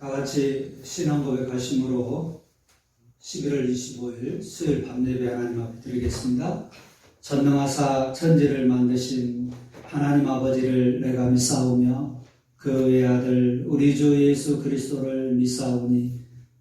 다 같이 신앙 고백하심으로 11월 25일 수요일 밤예배 하나님 앞에 드리겠습니다. 전능하사 천지를 만드신 하나님 아버지를 내가 믿사오며 그 외아들 우리 주 예수 그리스도를 믿사오니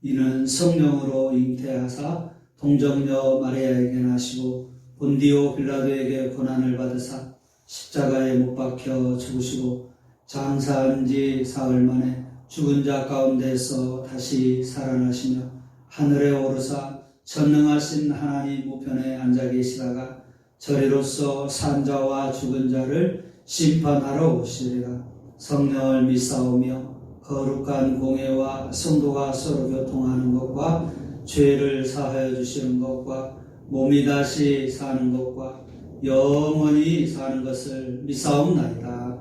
이는 성령으로 잉태하사 동정녀 마리아에게 나시고 본디오 빌라도에게 고난을 받으사 십자가에 못 박혀 죽으시고 장사한 지 사흘 만에 죽은 자 가운데서 다시 살아나시며 하늘에 오르사 전능하신 하나님 우편에 앉아 계시다가 저리로서 산 자와 죽은 자를 심판하러 오시리라. 성령을 믿사오며 거룩한 공회와 성도가 서로 교통하는 것과 죄를 사하여 주시는 것과 몸이 다시 사는 것과 영원히 사는 것을 믿사옵나이다.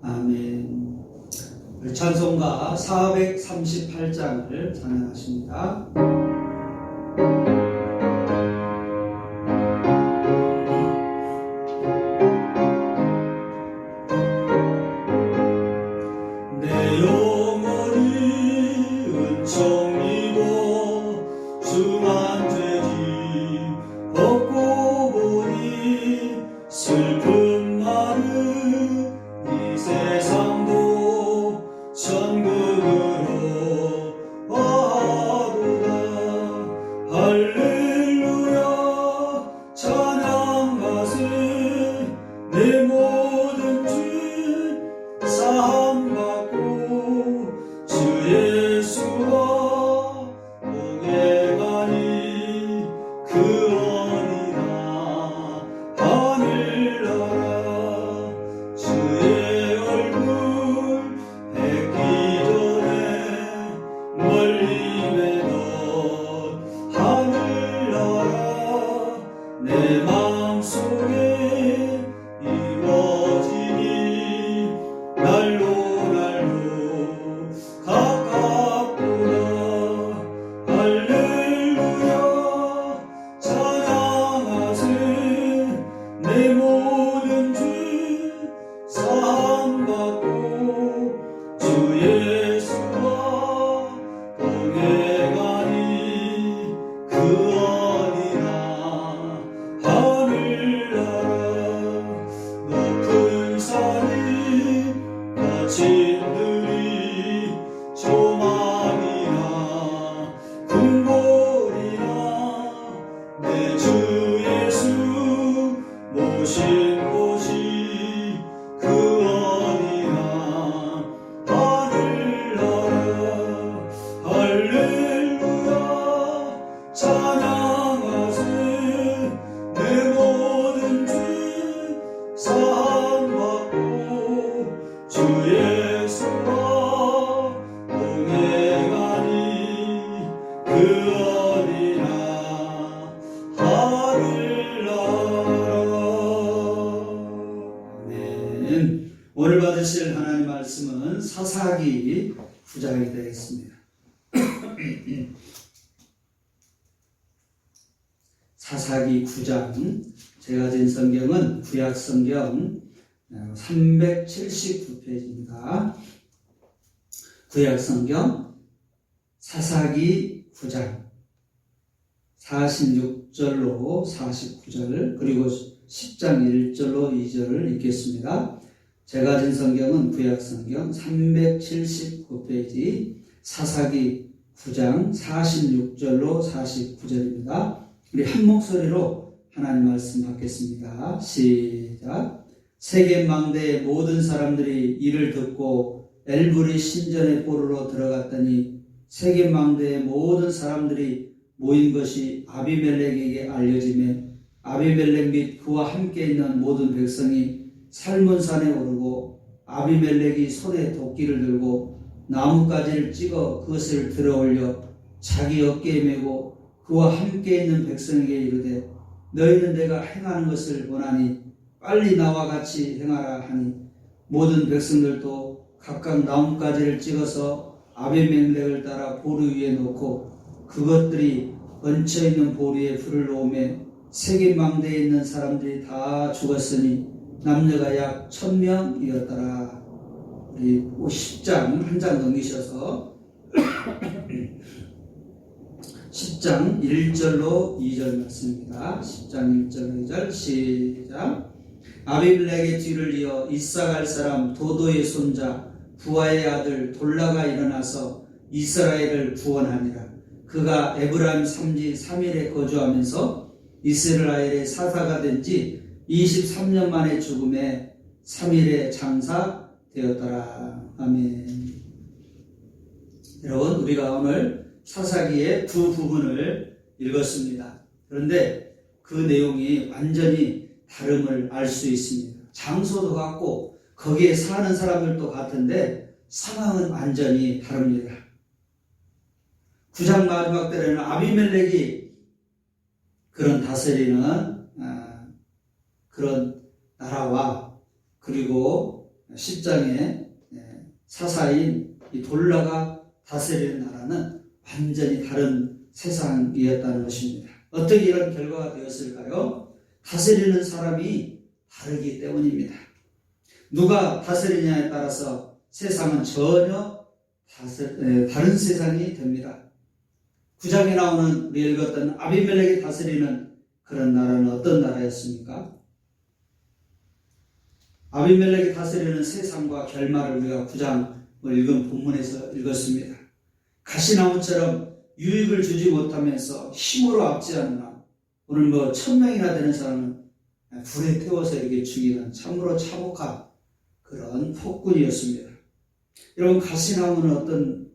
아멘. 찬송가 438장을 찬양하십니다. 내 영혼이 은총이고 중한 죄지 벗고 보니 슬픈 마음 이 세상도 천국으로 와도다. 할렐루야 찬양 가세. 내 모든 죄 사함받고 주 예수와 동행하니 그 어디나 하늘나라. 주의 얼굴 뵙기 전에 멀리 뵈던 하늘나라 내 마음속에 이루어지니 날로 날로 가깝구나. 할렐루야 찬양하세. 내 모든 죄 사함받고 주 예수와 동행하니 그 어디나 하늘나라. 높은 산이 거친 들이 조망이나 궁궐이나 내 주 예수 모신 곳이 그 어디나 하늘나라. 할렐루야 찬양하세. 내 모든 죄 사함받고 주 예수와 동행하니 그 어디나 하늘나라. 아멘. 오늘 받으실 하나님 말씀은 사사기 9장이 되겠습니다. 사사기 9장, 제가 진 성경은 구약 성경 379페이지입니다. 구약 성경 사사기 9장 46절로 49절 그리고 10장 1절로 2절을 읽겠습니다. 제가 진 성경은 구약 성경 379페이지 사사기 9장 46절로 49절입니다. 우리 한 목소리로 하나님 말씀 받겠습니다. 시작. 세겜 망대의 모든 사람들이 이를 듣고 엘브리 신전에 보르러 들어갔더니 세겜 망대의 모든 사람들이 모인 것이 아비멜렉에게 알려지매 아비멜렉 및 그와 함께 있는 모든 백성이 살문산에 오르고 아비멜렉이 손에 도끼를 들고 나뭇가지를 찍어 그것을 들어올려 자기 어깨에 메고 그와 함께 있는 백성에게 이르되 너희는 내가 행하는 것을 보나니 빨리 나와 같이 행하라 하니 모든 백성들도 각각 나뭇가지를 찍어서 아비멜렉을 따라 보루 위에 놓고 그것들이 얹혀있는 보루에 불을 놓으며 세겜 망대에 있는 사람들이 다 죽었으니 남녀가 약 1000명이었더라. 우리 10장 한 장 넘기셔서 10장 1절로 2절 말씀입니다. 10장 1절로 2절 시작. 아비멜렉의 뒤를 이어 이사갈 사람 도도의 손자 부하의 아들 돌라가 일어나서 이스라엘을 구원하니라. 그가 에브라임 삼지 3일에 거주하면서 이스라엘의 사사가 된 지 23년 만에 죽음에 3일에 장사되었더라. 아멘. 여러분, 우리가 오늘 사사기의 두 부분을 읽었습니다. 그런데 그 내용이 완전히 다름을 알 수 있습니다. 장소도 같고 거기에 사는 사람들도 같은데 상황은 완전히 다릅니다. 9장 마지막 때에는 아비멜렉이 그런 다스리는 그런 나라와 그리고 10장에 사사인 이 돌라가 다스리는 나라는 완전히 다른 세상이었다는 것입니다. 어떻게 이런 결과가 되었을까요? 다스리는 사람이 다르기 때문입니다. 누가 다스리냐에 따라서 세상은 전혀 다른 세상이 됩니다. 9장에 나오는 우리 읽었던 아비멜렉이 다스리는 그런 나라는 어떤 나라였습니까? 아비멜렉이 다스리는 세상과 결말을 우리가 9장을 읽은 본문에서 읽었습니다. 가시나무처럼 유익을 주지 못하면서 힘으로 압제하느라 오늘 1000명이나 되는 사람은 불에 태워서 이렇게 죽이는 참으로 참혹한 그런 폭군이었습니다. 여러분, 가시나무는 어떤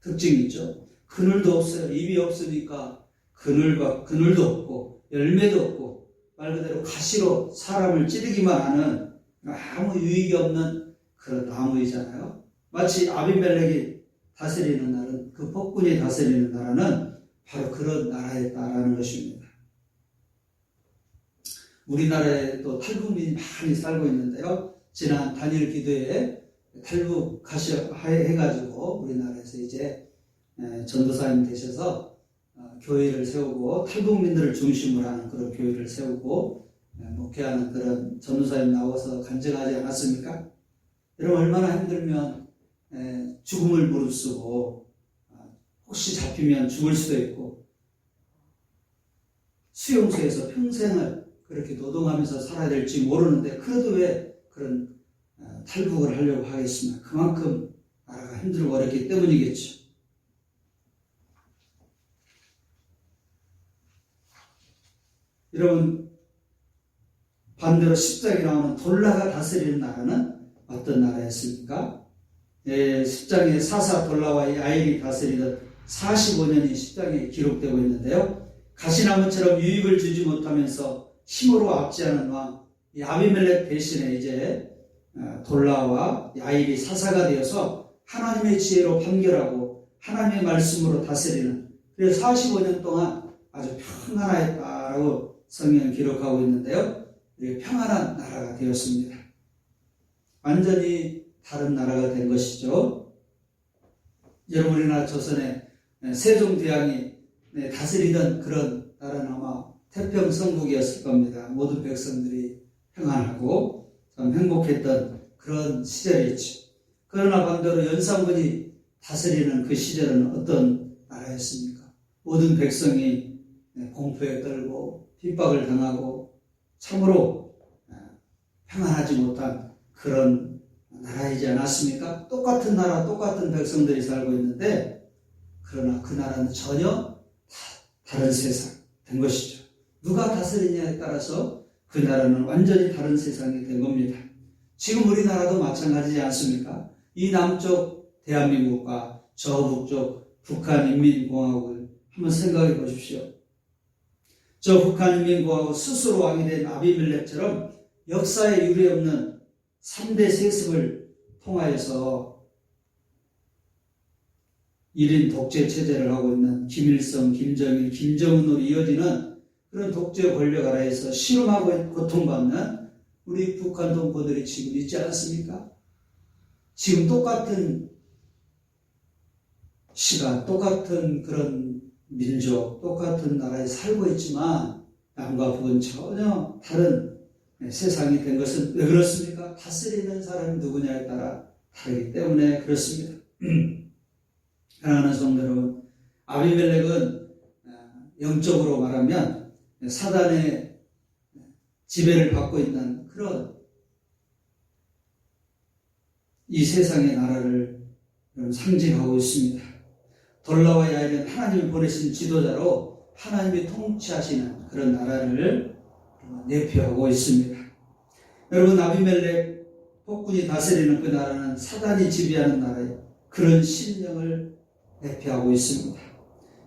특징이 있죠? 그늘도 없어요. 잎이 없으니까 그늘도 없고 열매도 없고 말 그대로 가시로 사람을 찌르기만 하는 아무 유익이 없는 그런 나무이잖아요. 마치 아비멜렉이 다스리는 나라는, 그 폭군이 다스리는 나라는 바로 그런 나라였다라는 것입니다. 우리나라에도 탈북민이 많이 살고 있는데요. 지난 단일 기도에 탈북해가지고 우리나라에서 이제 전도사님 되셔서 교회를 세우고 탈북민들을 중심으로 하는 그런 교회를 세우고 목회하는 그런 전도사님 나와서 간증하지 않았습니까? 여러분, 얼마나 힘들면 죽음을 무릅쓰고 혹시 잡히면 죽을 수도 있고 수용소에서 평생을 그렇게 노동하면서 살아야 될지 모르는데 그래도 왜 그런 탈북을 하려고 하겠습니까? 그만큼 나라가 힘들고 어렵기 때문이겠죠. 여러분, 반대로 10장에 나오는 돌라가 다스리는 나라는 어떤 나라였습니까? 10장에 사사 돌라와 야일이 다스리던 45년이 10장에 기록되고 있는데요. 가시나무처럼 유익을 주지 못하면서 힘으로 압제하는 왕 아비멜렉 대신에 이제 돌라와 야일이 사사가 되어서 하나님의 지혜로 판결하고 하나님의 말씀으로 다스리는, 그래서 45년 동안 아주 평안하였다라고 성경은 기록하고 있는데요. 평안한 나라가 되었습니다. 완전히 다른 나라가 된 것이죠. 여러분, 우리나라 조선에 세종대왕이 다스리던 그런 나라는 아마 태평성국이었을 겁니다. 모든 백성들이 평안하고 참 행복했던 그런 시절이었죠. 그러나 반대로 연산군이 다스리는 그 시절은 어떤 나라였습니까? 모든 백성이 공포에 떨고 핍박을 당하고 참으로 평안하지 못한 그런 나라이지 않았습니까? 똑같은 나라, 똑같은 백성들이 살고 있는데 그러나 그 나라는 전혀 다른 세상 된 것이죠. 누가 다스리냐에 따라서 그 나라는 완전히 다른 세상이 된 겁니다. 지금 우리나라도 마찬가지지 않습니까? 이 남쪽 대한민국과 저 북쪽 북한인민공화국을 한번 생각해 보십시오. 저 북한인민공화국 스스로 왕이 된 아비멜렉처럼 역사에 유례없는 3대 세습을 통하여서 1인 독재 체제를 하고 있는 김일성, 김정일, 김정은으로 이어지는 그런 독재 권력 아래에서 실험하고 고통받는 우리 북한 동포들이 지금 있지 않습니까? 지금 똑같은 시간, 똑같은 그런 민족, 똑같은 나라에 살고 있지만 남과 북은 전혀 다른 세상이 된 것은 왜 그렇습니까? 다스리는 사람이 누구냐에 따라 다르기 때문에 그렇습니다. 사랑하는 성도 여러분, 아비멜렉은 영적으로 말하면 사단의 지배를 받고 있는 그런 이 세상의 나라를 상징하고 있습니다. 돌라와 야일은 하나님이 보내신 지도자로 하나님이 통치하시는 그런 나라를 내표하고 있습니다. 여러분, 아비멜렉 폭군이 다스리는 그 나라는 사단이 지배하는 나라예요. 그런 신령을 내표하고 있습니다.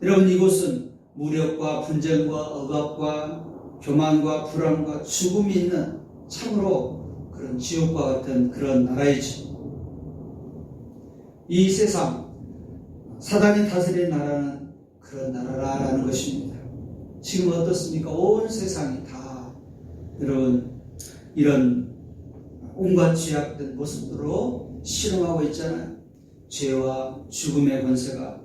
여러분, 이곳은 무력과 분쟁과 억압과 교만과 불안과 죽음이 있는 참으로 그런 지옥과 같은 그런 나라이죠. 이 세상 사단이 다스리는 나라는 그런 나라라는 것입니다. 지금 어떻습니까? 온 세상이 다 여러분 이런 온갖 죄악된 모습으로 실험하고 있잖아요. 죄와 죽음의 권세가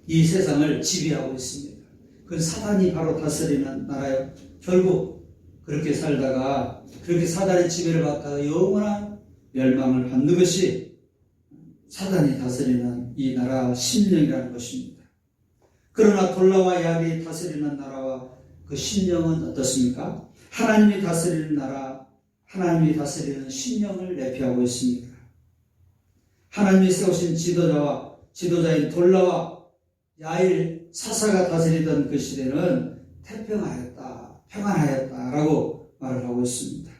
이 세상을 지배하고 있습니다. 그 사단이 바로 다스리는 나라예요. 결국 그렇게 살다가 그렇게 사단의 지배를 받다가 영원한 멸망을 받는 것이 사단이 다스리는 이 나라 심령이라는 것입니다. 그러나 돌라와 야일이 다스리는 나라와 그 심령은 어떻습니까? 하나님이 다스리는 나라, 하나님이 다스리는 심령을 내표하고 있습니다. 하나님이 세우신 지도자인 돌라와 야일 사사가 다스리던 그 시대는 태평하였다, 평안하였다라고 말을 하고 있습니다.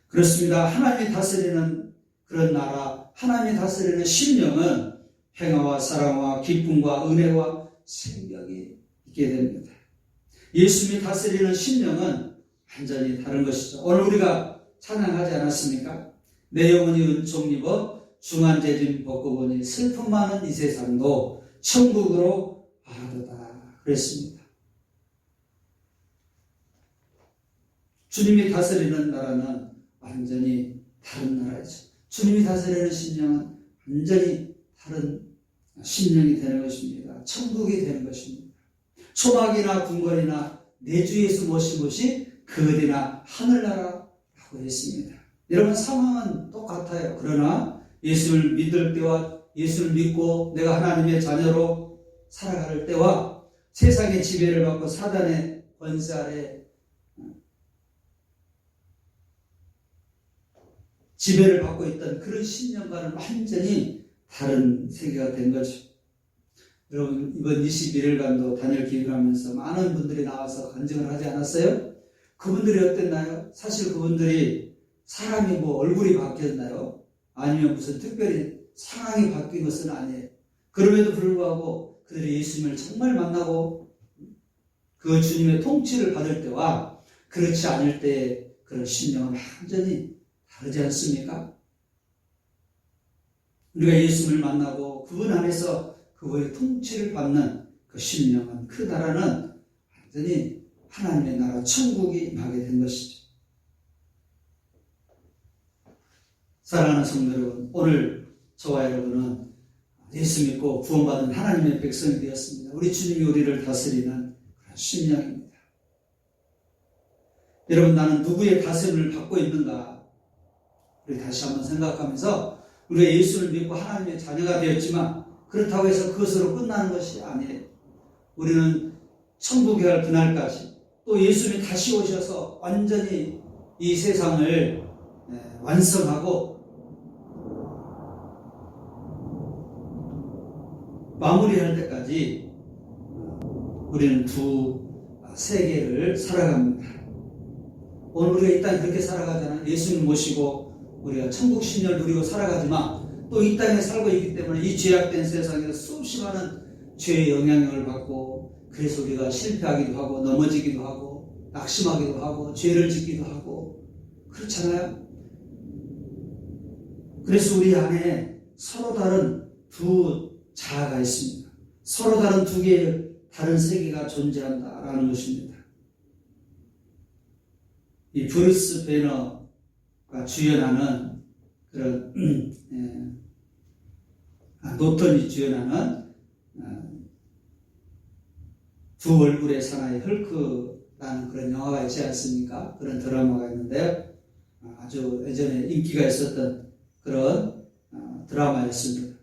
그렇습니다. 하나님이 다스리는 그런 나라, 하나님이 다스리는 심령은 평화와 사랑과 기쁨과 은혜와 생명이 있게 됩니다. 예수님이 다스리는 심령은 완전히 다른 것이죠. 오늘 우리가 찬양하지 않았습니까? 내 영혼이 은총 입어 중한재짐 벗고 보니 슬픔 많은 이 세상도 천국으로 바라도다 그랬습니다. 주님이 다스리는 나라는 완전히 다른 나라이죠. 주님이 다스리는 심령은 완전히 다른 심령이 되는 것입니다. 천국이 되는 것입니다. 초막이나 궁궐이나 내 주 예수 모시못이 그 어디나 하늘나라라고 했습니다. 여러분, 상황은 똑같아요. 그러나 예수를 믿을 때와 예수를 믿고 내가 하나님의 자녀로 살아갈 때와 세상의 지배를 받고 사단의 권세 아래 지배를 받고 있던 그런 신념과는 완전히 다른 세계가 된 거죠. 여러분, 이번 21일간도 단일 기도를 하면서 많은 분들이 나와서 간증을 하지 않았어요? 그분들이 어땠나요? 사실 그분들이 사람이 뭐 얼굴이 바뀌었나요? 아니면 무슨 특별히 상황이 바뀐 것은 아니에요. 그럼에도 불구하고 그들이 예수님을 정말 만나고 그 주님의 통치를 받을 때와 그렇지 않을 때의 그런 신념은 완전히 다르지 않습니까? 우리가 예수님을 만나고 그분 안에서 그분의 통치를 받는 그 심령은, 그 나라는 완전히 하나님의 나라 천국이 임하게 된 것이죠. 사랑하는 성도 여러분, 오늘 저와 여러분은 예수 믿고 구원받은 하나님의 백성이 되었습니다. 우리 주님이 우리를 다스리는 그런 심령입니다. 여러분, 나는 누구의 다스림을 받고 있는가? 우리 다시 한번 생각하면서 우리가 예수를 믿고 하나님의 자녀가 되었지만 그렇다고 해서 그것으로 끝나는 것이 아니에요. 우리는 천국에 갈 그날까지 또 예수님이 다시 오셔서 완전히 이 세상을 완성하고 마무리할 때까지 우리는 두 세계를 살아갑니다. 오늘 우리가 일단 그렇게 살아가잖아요. 예수님 모시고 우리가 천국 신념을 누리고 살아가지만 또 이 땅에 살고 있기 때문에 이 죄악된 세상에서 수없이 많은 죄의 영향력을 받고 그래서 우리가 실패하기도 하고 넘어지기도 하고 낙심하기도 하고 죄를 짓기도 하고 그렇잖아요. 그래서 우리 안에 서로 다른 두 자아가 있습니다. 서로 다른 두 개의 다른 세계가 존재한다라는 것입니다. 이 브루스 배너가 주연하는 그런 노턴이 주연하는 두 얼굴의 사나이 헐크라는 그런 영화가 있지 않습니까? 그런 드라마가 있는데 아주 예전에 인기가 있었던 그런 드라마였습니다.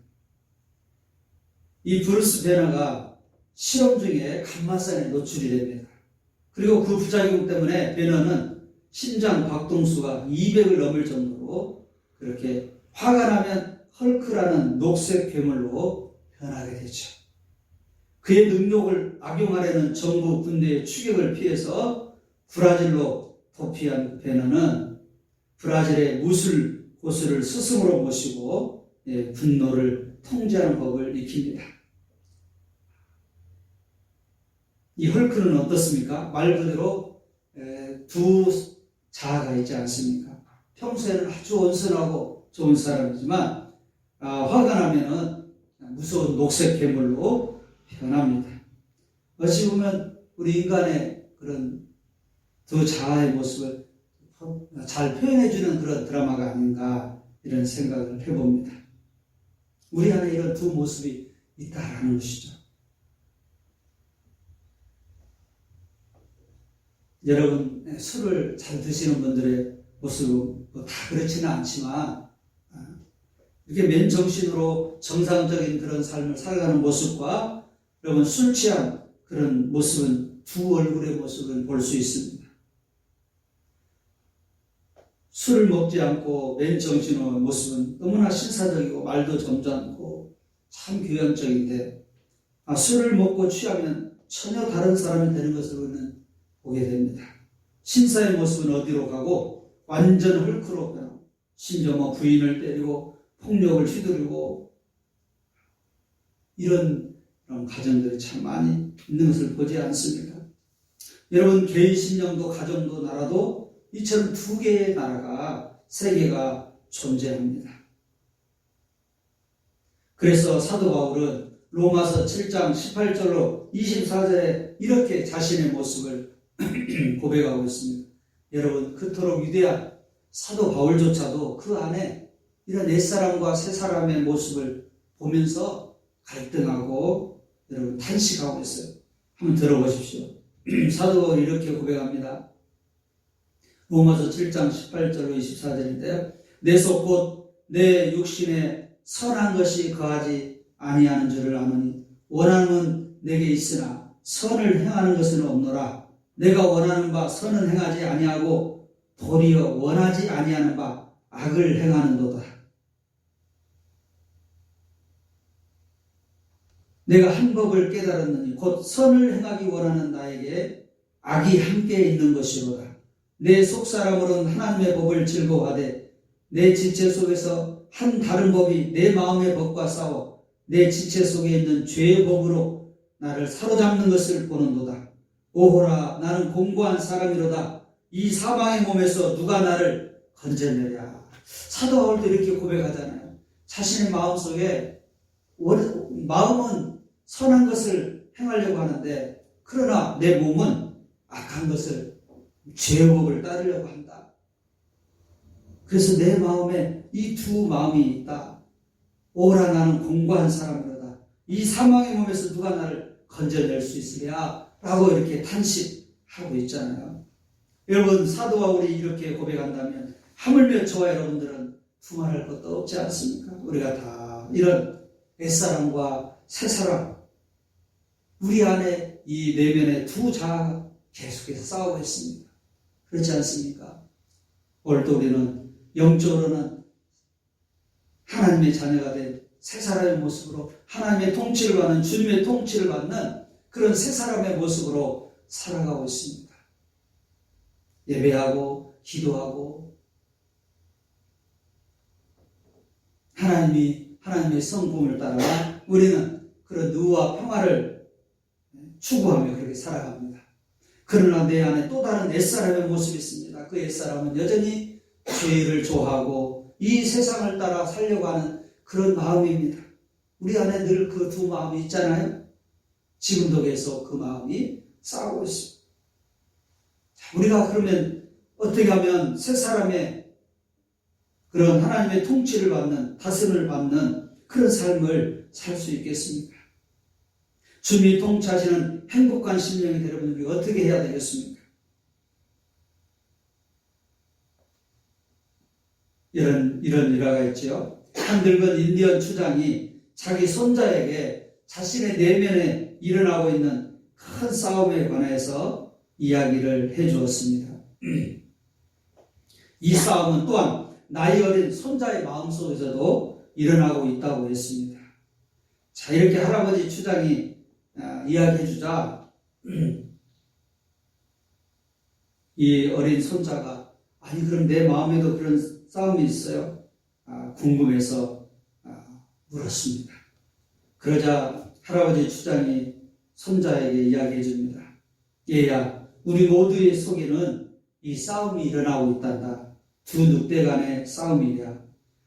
이 브루스 배너가 실험 중에 감마산에 노출이 됩니다. 그리고 그 부작용 때문에 배너는 심장 박동수가 200을 넘을 정도로 그렇게 화가 나면 헐크라는 녹색 괴물로 변하게 되죠. 그의 능력을 악용하려는 정부 군대의 추격을 피해서 브라질로 도피한 배너는 브라질의 무술 고수를 스승으로 모시고 분노를 통제하는 법을 익힙니다. 이 헐크는 어떻습니까? 말 그대로 두 자아가 있지 않습니까? 평소에는 아주 온순하고 좋은 사람이지만 화가 나면은 무서운 녹색 괴물로 변합니다. 어찌 보면 우리 인간의 그런 두 자아의 모습을 잘 표현해주는 그런 드라마가 아닌가 이런 생각을 해봅니다. 우리 안에 이런 두 모습이 있다라는 것이죠. 여러분 술을 잘 드시는 분들의 모습은 다 그렇지는 않지만 이렇게 맨정신으로 정상적인 그런 삶을 살아가는 모습과 여러분 술 취한 그런 모습은 두 얼굴의 모습을 볼 수 있습니다. 술을 먹지 않고 맨정신의 모습은 너무나 신사적이고 말도 점잖고 참 교양적인데 술을 먹고 취하면 전혀 다른 사람이 되는 것을 우리는 보게 됩니다. 신사의 모습은 어디로 가고 완전 헐크로 변하고 심지어 부인을 때리고 폭력을 휘두르고 이런 가정들이 참 많이 있는 것을 보지 않습니까? 여러분 개인 신령도 가정도 나라도 이처럼 두 개의 나라가 세계가 존재합니다. 그래서 사도 바울은 로마서 7장 18절로 24절에 이렇게 자신의 모습을 고백하고 있습니다. 여러분 그토록 위대한 사도 바울조차도 그 안에 이런 옛사람과 새사람의 모습을 보면서 갈등하고 여러분 탄식하고 있어요. 한번 들어보십시오. 사도 바울이 이렇게 고백합니다. 로마서 7장 18절로 24절인데요. 내 속 곧 내 육신에 선한 것이 거하지 아니하는 줄을 아노니 원함은 내게 있으나 선을 행하는 것은 없노라. 내가 원하는 바 선은 행하지 아니하고 도리어 원하지 아니하는 바 악을 행하는도다. 내가 한 법을 깨달았느니 곧 선을 행하기 원하는 나에게 악이 함께 있는 것이로다. 내 속사람으로는 하나님의 법을 즐거워하되 내 지체 속에서 한 다른 법이 내 마음의 법과 싸워 내 지체 속에 있는 죄의 법으로 나를 사로잡는 것을 보는도다. 오호라 나는 공고한 사람이로다. 이 사망의 몸에서 누가 나를 건져내랴. 사도 바울도 이렇게 고백하잖아요. 자신의 마음속에 마음은 선한 것을 행하려고 하는데 그러나 내 몸은 악한 것을 죄의 법을 따르려고 한다. 그래서 내 마음에 이 두 마음이 있다. 오라 나는 공고한 사람이로다. 이 사망의 몸에서 누가 나를 건져낼 수 있으랴 라고 이렇게 탄식하고 있잖아요. 여러분 사도 바울이 이렇게 고백한다면 하물며 저와 여러분들은 두말할 것도 없지 않습니까? 우리가 다 이런 옛사람과 새사람 우리 안에 이 내면의 두 자아가 계속해서 싸우고 있습니다. 그렇지 않습니까? 오늘도 우리는 영적으로는 하나님의 자녀가 된 새 사람의 모습으로 하나님의 통치를 받는 주님의 통치를 받는 그런 새 사람의 모습으로 살아가고 있습니다. 예배하고 기도하고 하나님의 성품을 따라 우리는 그런 의와 평화를 추구하며 그렇게 살아갑니다. 그러나 내 안에 또 다른 옛사람의 모습이 있습니다. 그 옛사람은 여전히 죄를 좋아하고 이 세상을 따라 살려고 하는 그런 마음입니다. 우리 안에 늘 그 두 마음이 있잖아요. 지금도 계속 그 마음이 싸우고 있습니다. 우리가 그러면 어떻게 하면 새 사람의 그런 하나님의 통치를 받는 다스림을 받는 그런 삶을 살 수 있겠습니까? 주님이 통치하시는 행복한 심령이 되려면 우리가 어떻게 해야 되겠습니까? 이런 일화가 있죠. 한 늙은 인디언 추장이 자기 손자에게 자신의 내면에 일어나고 있는 큰 싸움에 관해서 이야기를 해주었습니다. 이 싸움은 또한 나이 어린 손자의 마음속에서도 일어나고 있다고 했습니다. 자, 이렇게 할아버지 주장이 이야기해주자 이 어린 손자가 아니 그럼 내 마음에도 그런 싸움이 있어요? 궁금해서 물었습니다. 그러자 할아버지 주장이 손자에게 이야기해 줍니다. 얘야, 우리 모두의 속에는 이 싸움이 일어나고 있단다. 두 늑대 간의 싸움이랴.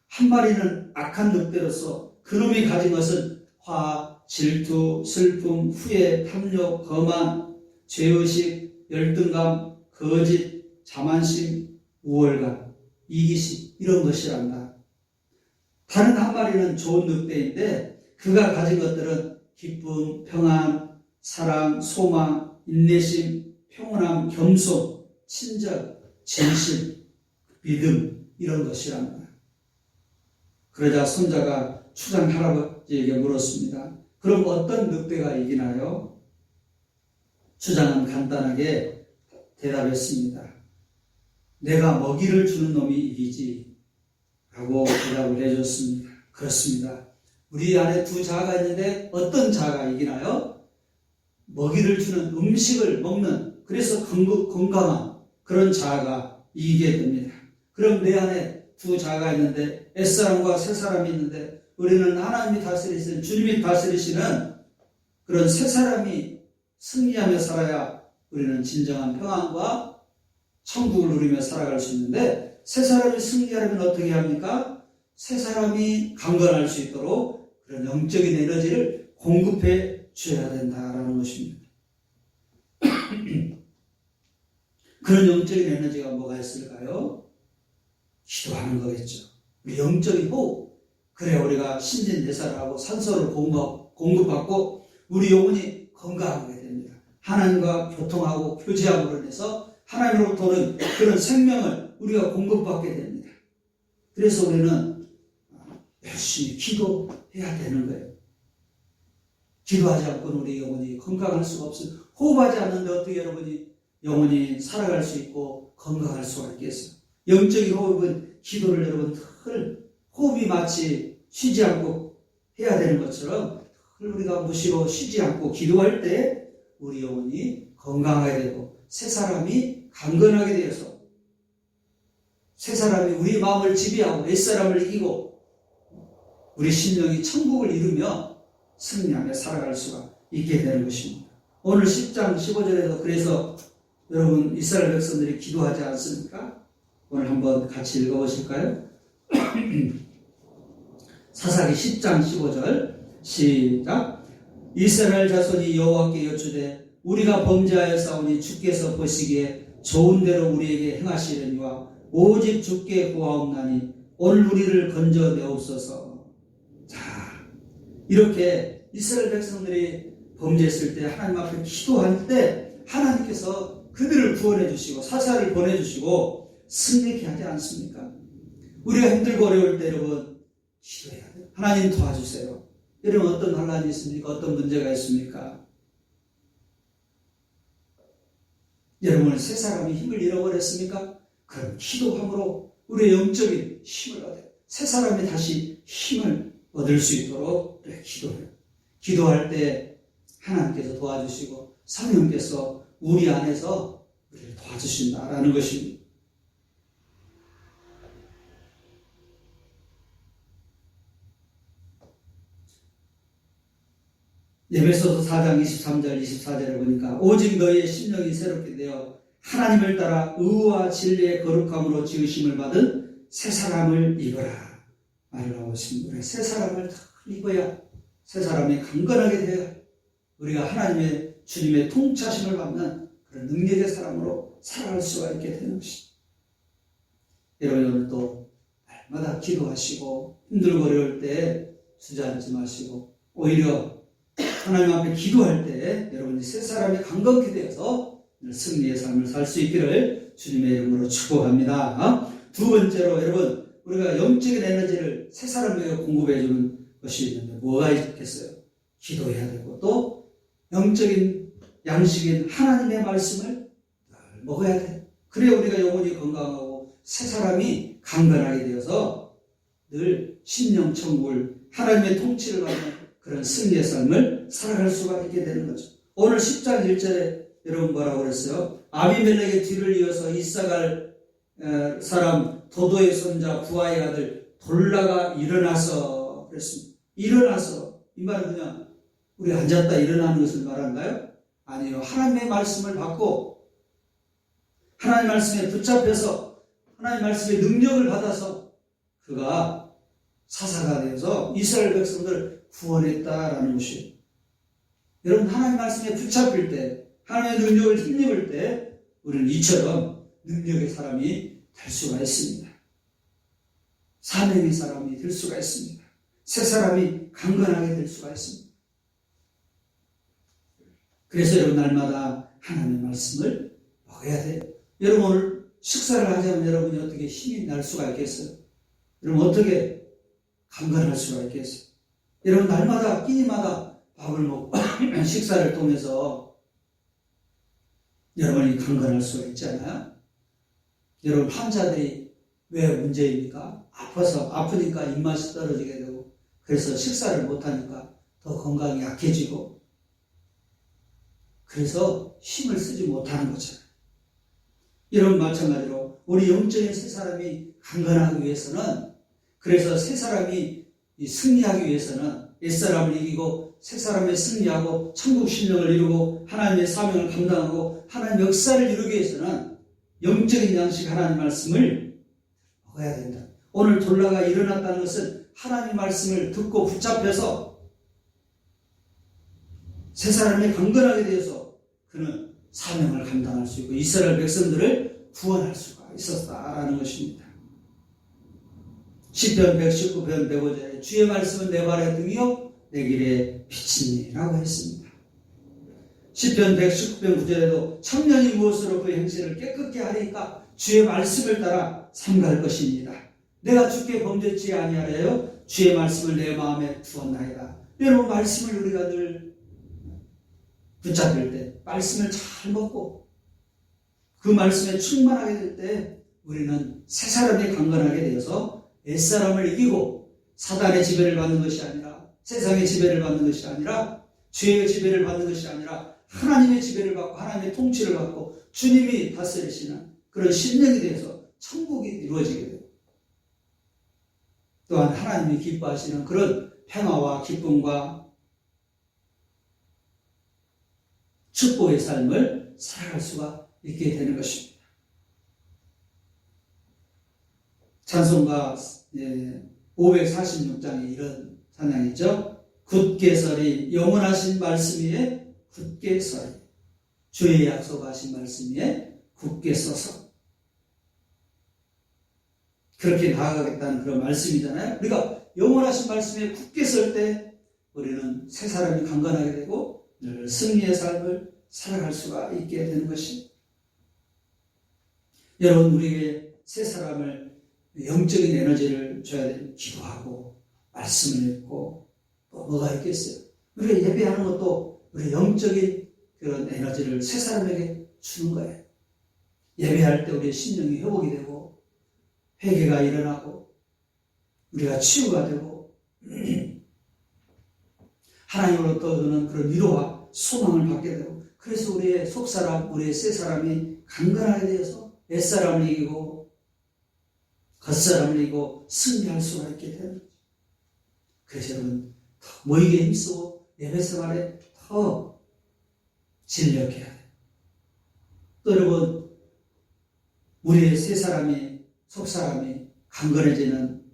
한 마리는 악한 늑대로서 그놈이 가진 것은 화, 질투, 슬픔, 후회, 탐욕, 거만, 죄의식, 열등감, 거짓, 자만심, 우월감, 이기심 이런 것이란다. 다른 한 마리는 좋은 늑대인데 그가 가진 것들은 기쁨, 평안, 사랑, 소망, 인내심, 평온함, 겸손, 친절, 진실, 믿음 이런 것이란다. 그러자 손자가 추장 할아버지에게 물었습니다. 그럼 어떤 늑대가 이기나요? 추장은 간단하게 대답했습니다. 내가 먹이를 주는 놈이 이기지 라고 대답을 해줬습니다. 그렇습니다. 우리 안에 두 자아가 있는데 어떤 자아가 이기나요? 먹이를 주는 음식을 먹는 그래서 건강한 그런 자아가 이기게 됩니다. 그럼 내 안에 두 자아가 있는데 옛사람과 새사람이 있는데 우리는 하나님이 다스리시는 주님이 다스리시는 그런 새사람이 승리하며 살아야 우리는 진정한 평안과 천국을 누리며 살아갈 수 있는데 새사람이 승리하려면 어떻게 합니까? 새사람이 강건할 수 있도록 그런 영적인 에너지를 공급해 줘야 된다라는 것입니다. 그런 영적인 에너지가 뭐가 있을까요? 기도하는 거겠죠. 우리 영적인 호흡. 그래 우리가 신진대사를 하고 산소를 공급받고 우리 영혼이 건강하게 됩니다. 하나님과 교통하고 교제함으로 인해서 하나님으로부터는 그런 생명을 우리가 공급받게 됩니다. 그래서 우리는 열심히 기도해야 되는 거예요. 기도하지 않고는 우리 영혼이 건강할 수가 없어요. 호흡하지 않는데 어떻게 여러분이 영혼이 살아갈 수 있고 건강할 수가 있겠어요? 영적인 호흡은 기도를 여러분 늘 호흡이 마치 쉬지 않고 해야 되는 것처럼 늘 우리가 무시로 쉬지 않고 기도할 때 우리 영혼이 건강하게 되고 새 사람이 강건하게 되어서 새 사람이 우리 마음을 지배하고 옛사람을 이기고 우리 심령이 천국을 이루며 승리하며 살아갈 수가 있게 되는 것입니다. 오늘 10장 15절에서 그래서 여러분 이스라엘 백성들이 기도하지 않습니까? 오늘 한번 같이 읽어보실까요? 사사기 10장 15절 시작. 이스라엘 자손이 여호와께 여쭈되 우리가 범죄하여 싸우니 주께서 보시기에 좋은 대로 우리에게 행하시려니와 오직 주께 구하옵나니 오늘 우리를 건져내옵소서. 자, 이렇게 이스라엘 백성들이 범죄했을 때 하나님 앞에 기도할 때 하나님께서 그들을 구원해 주시고 사사를 보내주시고 승리케 하지 않습니까? 우리가 힘들고 어려울 때 여러분 기도해야 돼요. 하나님 도와주세요. 여러분 어떤 환란이 있습니까? 어떤 문제가 있습니까? 여러분 새 사람이 힘을 잃어버렸습니까? 그럼 기도함으로 우리의 영적인 힘을 얻어요. 새 사람이 다시 힘을 얻을 수 있도록 우리가 기도해요. 기도할 때 하나님께서 도와주시고 성령께서 우리 안에서 우리를 도와주신다라는 것입니다. 에베소서 4장 23절 24절을 보니까 오직 너희의 심령이 새롭게 되어 하나님을 따라 의와 진리의 거룩함으로 지으심을 받은 새 사람을 입어라 말을 하고 있습니다. 새 사람을 입어야 새 사람이 강건하게 되어 우리가 하나님의 주님의 통치하심을 받는 그런 능력의 사람으로 살아갈 수가 있게 되는 것입니다. 여러분 오늘도 날마다 기도하시고 힘들고 어려울 때 주저앉지 마시고 오히려 하나님 앞에 기도할 때 여러분이 새 사람이 강건케 되어서 승리의 삶을 살 수 있기를 주님의 이름으로 축복합니다. 두 번째로 여러분 우리가 영적인 에너지를 새 사람에게 공급해 주는 것이 있는데 뭐가 있겠어요? 기도해야 되고 또 영적인 양식인 하나님의 말씀을 늘 먹어야 돼. 그래야 우리가 영혼이 건강하고 새 사람이 강건하게 되어서 늘 심령천국을 하나님의 통치를 받는 그런 승리의 삶을 살아갈 수가 있게 되는 거죠. 오늘 10장 1절에 여러분 뭐라고 그랬어요? 아비멜렉의 뒤를 이어서 이사갈 사람 도도의 손자 부하의 아들 돌라가 일어나서 그랬습니다. 일어나서 이 말은 그냥 우리 앉았다 일어나는 것을 말한가요? 아니요. 하나님의 말씀을 받고 하나님의 말씀에 붙잡혀서 하나님의 말씀의 능력을 받아서 그가 사사가 되어서 이스라엘 백성들을 구원했다라는 것이에요. 여러분 하나님의 말씀에 붙잡힐 때 하나님의 능력을 힘입을 때 우리는 이처럼 능력의 사람이 될 수가 있습니다. 사명의 사람이 될 수가 있습니다. 새 사람이 강건하게 될 수가 있습니다. 그래서 여러분 날마다 하나님의 말씀을 먹어야 돼요. 여러분 오늘 식사를 하자면 여러분이 어떻게 힘이 날 수가 있겠어요? 여러분 어떻게 강건할 수가 있겠어요? 여러분 날마다 끼니마다 밥을 먹고 식사를 통해서 여러분이 강건할 수가 있잖아요. 여러분 환자들이 왜 문제입니까? 아프니까 입맛이 떨어지게 되고 그래서 식사를 못하니까 더 건강이 약해지고 그래서 힘을 쓰지 못하는 거잖아요. 이런 마찬가지로 우리 영적인 새 사람이 강건하기 위해서는 그래서 새 사람이 승리하기 위해서는 옛사람을 이기고 새 사람의 승리하고 천국 신령을 이루고 하나님의 사명을 감당하고 하나님의 역사를 이루기 위해서는 영적인 양식 하나님 말씀을 먹어야 된다. 오늘 돌라가 일어났다는 것은 하나님 말씀을 듣고 붙잡혀서 새 사람이 강건하게 되어서 그는 사명을 감당할 수 있고 이스라엘 백성들을 구원할 수가 있었다라는 것입니다. 시편 119편 105절에 주의 말씀은 내 발의 등이요 내 길에 빛이니라고 했습니다. 시편 119편 9절에도 청년이 무엇으로 그 행실을 깨끗게 하리까 주의 말씀을 따라 삼갈 것입니다. 내가 주께 범죄치 아니하래요 주의 말씀을 내 마음에 두었나이다. 여러분 말씀을 우리가 늘 붙잡을 때 말씀을 잘 먹고 그 말씀에 충만하게 될 때 우리는 새 사람이 강건하게 되어서 옛사람을 이기고 사단의 지배를 받는 것이 아니라 세상의 지배를 받는 것이 아니라 죄의 지배를 받는 것이 아니라 하나님의 지배를 받고 하나님의 통치를 받고 주님이 다스리시는 그런 심령이 되어서 천국이 이루어지게 되고 또한 하나님이 기뻐하시는 그런 평화와 기쁨과 축복의 삶을 살아갈 수가 있게 되는 것입니다. 찬송가 546장에 이런 찬양이죠. 굳게 서리 영원하신 말씀 위에 굳게 서리 주의 약속하신 말씀 위에 굳게 서서 그렇게 나아가겠다는 그런 말씀이잖아요. 우리가 영원하신 말씀에 굳게 설 때 우리는 새 사람이 강건하게 되고 늘 승리의 삶을 살아갈 수가 있게 되는 것입니다. 여러분 우리에게 새 사람을 영적인 에너지를 줘야 되는 기도하고 말씀을 읽고 또 뭐가 있겠어요. 우리가 예배하는 것도 우리 영적인 그런 에너지를 새 사람에게 주는 거예요. 예배할 때 우리의 심령이 회복이 되고 회개가 일어나고 우리가 치유가 되고 하나님으로부터 오는 그런 위로와 소망을 받게 되고 그래서 우리의 속사람, 우리의 새 사람이 강건하게 되어서 옛사람을 이기고 겉사람을 이기고 승리할 수가 있게 되는 거죠. 그래서 여러분 더 모이게 힘쓰고 예배생활에 더 진력해야 돼요. 또 여러분 우리의 새 사람이 속사람이 강건해지는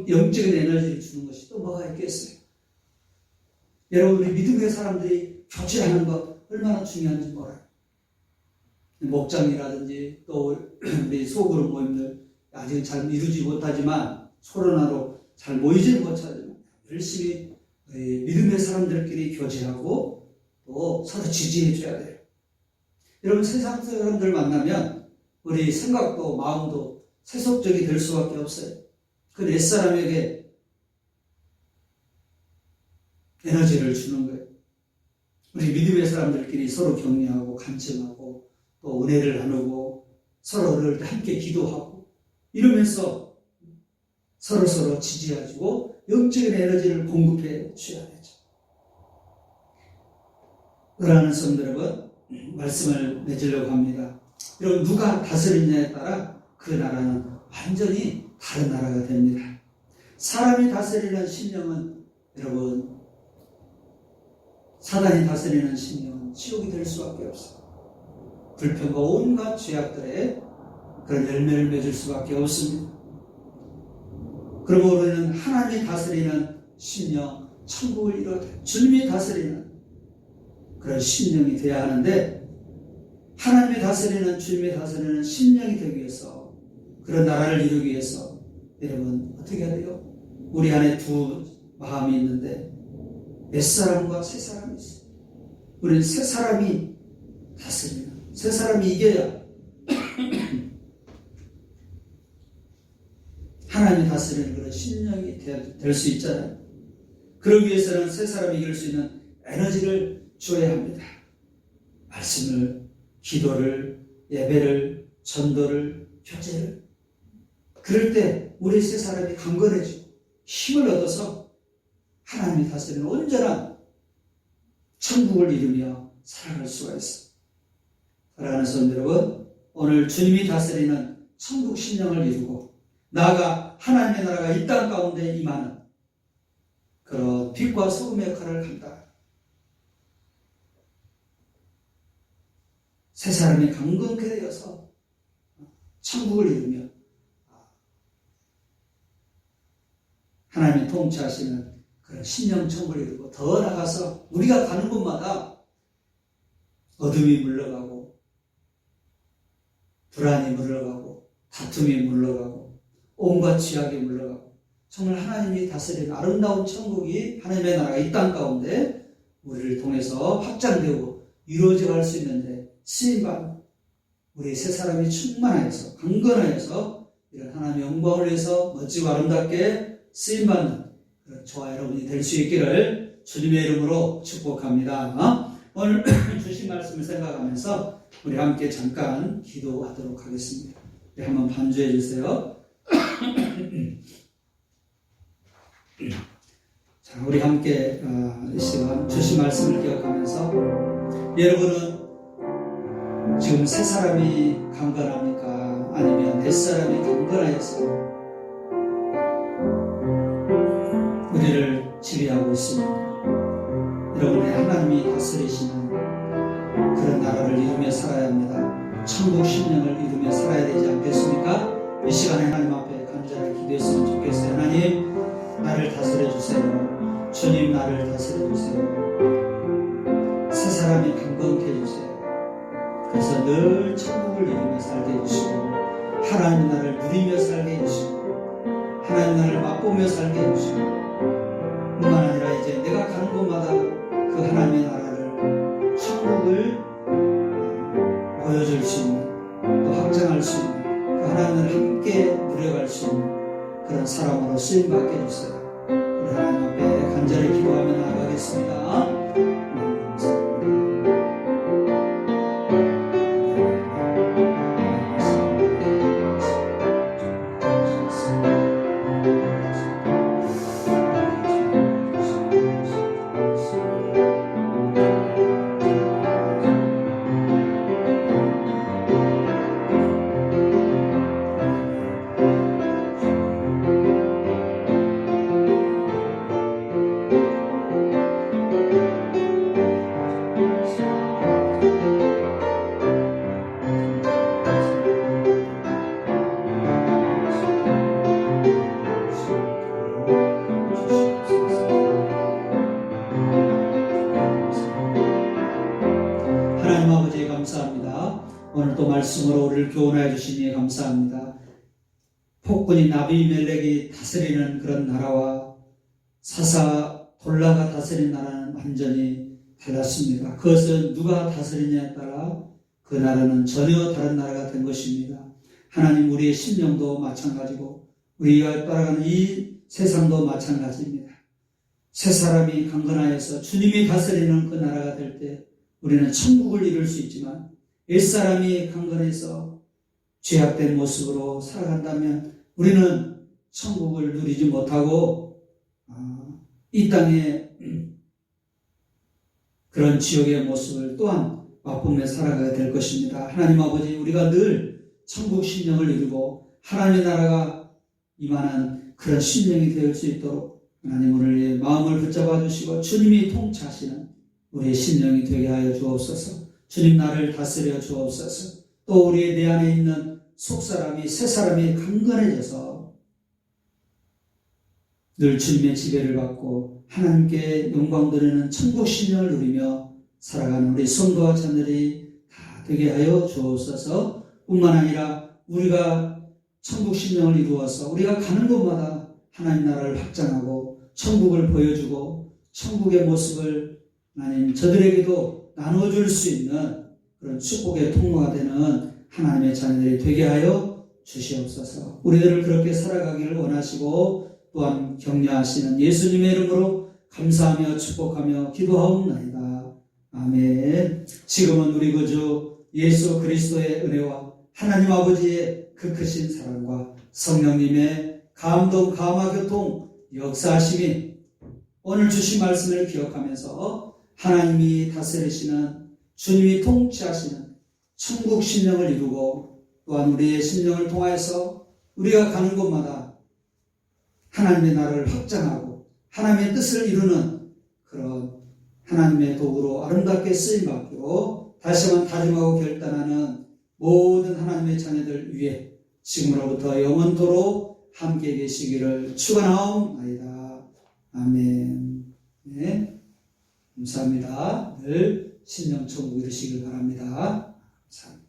영적인 에너지를 주는 것이 또 뭐가 있겠어요? 여러분 우리 믿음의 사람들이 교제하는 것 얼마나 중요한지 몰라요. 목장이라든지 또 우리 소그룹 모임들 아직 잘 이루지 못하지만 코로나로 잘 모이지는 못하지만 열심히 믿음의 사람들끼리 교제하고 또 서로 지지해 줘야 돼요. 여러분 세상 사람들 만나면 우리 생각도 마음도 세속적이 될 수밖에 없어요. 그 옛사람에게 에너지를 주는 거예요. 우리 믿음의 사람들끼리 서로 격려하고 간증하고 또 은혜를 나누고 서로 어려울 때 함께 기도하고 이러면서 서로 지지해주고 영적인 에너지를 공급해 주어야 되죠. 그러는 성도 여러분, 말씀을 맺으려고 합니다. 여러분, 누가 다스리냐에 따라 그 나라는 완전히 다른 나라가 됩니다. 사람이 다스리는 심령은 여러분, 사단이 다스리는 심령은 지옥이 될 수밖에 없어요. 불평과 온갖 죄악들의 그런 열매를 맺을 수밖에 없습니다. 그러므로 우리는 하나님이 다스리는 심령, 천국을 이루어야 돼요. 주님이 다스리는 그런 심령이 되어야 하는데, 하나님이 다스리는, 주님이 다스리는 심령이 되기 위해서, 그런 나라를 이루기 위해서 여러분 어떻게 해야 돼요? 우리 안에 두 마음이 있는데 옛사람과 새사람이 있어요. 우리는 새사람이 다스리는, 새사람이 이겨야 하나님이 다스리는 그런 심령이 될 수 있잖아요. 그러기 위해서는 새사람이 이길 수 있는 에너지를 줘야 합니다. 말씀을, 기도를, 예배를, 전도를, 교제를. 그럴 때 우리 새사람이 강건해지고 힘을 얻어서 하나님이 다스리는 온전한 천국을 이루며 살아갈 수가 있어요. 사랑하는 성도 여러분, 오늘 주님이 다스리는 천국 심령을 이루고 나아가 하나님의 나라가 이 땅 가운데 임하는 그런 빛과 소금의 역할을 감당합니다. 새 사람이 강건케 되어서 천국을 이루며 하나님이 통치하시는 그런 심령 천국을 이루고 더 나아가서 우리가 가는 곳마다 어둠이 물러가고 불안이 물러가고 다툼이 물러가고 온갖 죄악이 물러가고 정말 하나님이 다스리는 아름다운 천국이 하나님의 나라가 이 땅 가운데 우리를 통해서 확장되고 이루어져 갈 수 있는데 쓰임받는 우리 새 사람이 충만하여서 강건하여서 이런 하나님의 영광을 위해서 멋지고 아름답게 쓰임받는 그런 저와 여러분이 될 수 있기를 주님의 이름으로 축복합니다. 오늘 주신 말씀을 생각하면서 우리 함께 잠깐 기도하도록 하겠습니다. 우리 한번 반주해 주세요. 자, 우리 함께 이 시간 주신 말씀을 기억하면서 여러분은 지금 새 사람이 강건합니까? 아니면 옛 사람이 강건하여서 우리를 지배하고 있습니다. 여러분의 하나님이 다스리시는 그런 나라를 이루며 살아야 합니다. 천국 심령을 이루며 살아야 되지 않겠습니까? 이 시간에 하나님 앞에 간절하게 기도했으면 좋겠어요. 하나님, 나를 다스려 주세요. 주님, 나를 다스려 주세요. 새 사람이 강건케 해주세요. 그래서 늘 천국을 이루며 살게 해주시고 하나님 나를 누리며 살게 해주시고 하나님 나를 맛보며 살게 해주시고 뿐만 아니라 이제 내가 가는 곳마다 그 하나님의 나라를 천국을 보여줄 수 있는 또 확장할 수 있는 그 하나님을 함께 누려갈 수 있는 그런 사람으로 쓰임받게 해주세요. 우리 하나님 앞에 간절히 기도하며 나아가겠습니다. 하나님 아버지 감사합니다. 오늘 또 말씀으로 우리를 교훈하여 주시니 감사합니다. 폭군인 아비멜렉이 다스리는 그런 나라와 사사 돌라가 다스리는 나라는 완전히 달랐습니다. 그것은 누가 다스리냐에 따라 그 나라는 전혀 다른 나라가 된 것입니다. 하나님, 우리의 심령도 마찬가지고 우리가 따라가는 이 세상도 마찬가지입니다. 새 사람이 강건하여서 주님이 다스리는 그 나라가 될 때 우리는 천국을 이룰 수 있지만, 옛 사람이 강건해서 죄악된 모습으로 살아간다면 우리는 천국을 누리지 못하고 이 땅에 그런 지옥의 모습을 또한 맛보며 살아가게 될 것입니다. 하나님 아버지, 우리가 늘 천국 심령을 이루고 하나님의 나라가 임하는 그런 심령이 될 수 있도록 하나님 우리의 마음을 붙잡아 주시고 주님이 통치하시는 우리의 심령이 되게 하여 주옵소서. 주님 나를 다스려 주옵소서. 또 우리의 내 안에 있는 속사람이 새사람이 강건해져서 늘 주님의 지배를 받고 하나님께 영광 드리는 천국 심령을 누리며 살아가는 우리 성도와 자녀들이 다 되게 하여 주옵소서. 뿐만 아니라 우리가 천국 심령을 이루어서 우리가 가는 곳마다 하나님 나라를 확장하고 천국을 보여주고 천국의 모습을 하나님 저들에게도 나눠줄 수 있는 그런 축복의 통로가 되는 하나님의 자녀들이 되게 하여 주시옵소서. 우리들을 그렇게 살아가기를 원하시고 또한 격려하시는 예수님의 이름으로 감사하며 축복하며 기도하옵나이다. 아멘. 지금은 우리 구주 예수 그리스도의 은혜와 하나님 아버지의 그 크신 사랑과 성령님의 감동, 감화, 교통, 역사하심이 오늘 주신 말씀을 기억하면서 하나님이 다스리시는 주님이 통치하시는 천국 심령을 이루고 또한 우리의 심령을 통하여서 우리가 가는 곳마다 하나님의 나라를 확장하고 하나님의 뜻을 이루는 그런 하나님의 도구로 아름답게 쓰임받기로 다시 한번 다짐하고 결단하는 모든 하나님의 자녀들 위해 지금으로부터 영원토록 함께 계시기를 축원하옵나이다. 아멘. 네. 감사합니다. 늘 신령천국 이루시길 바랍니다. 감사합니다.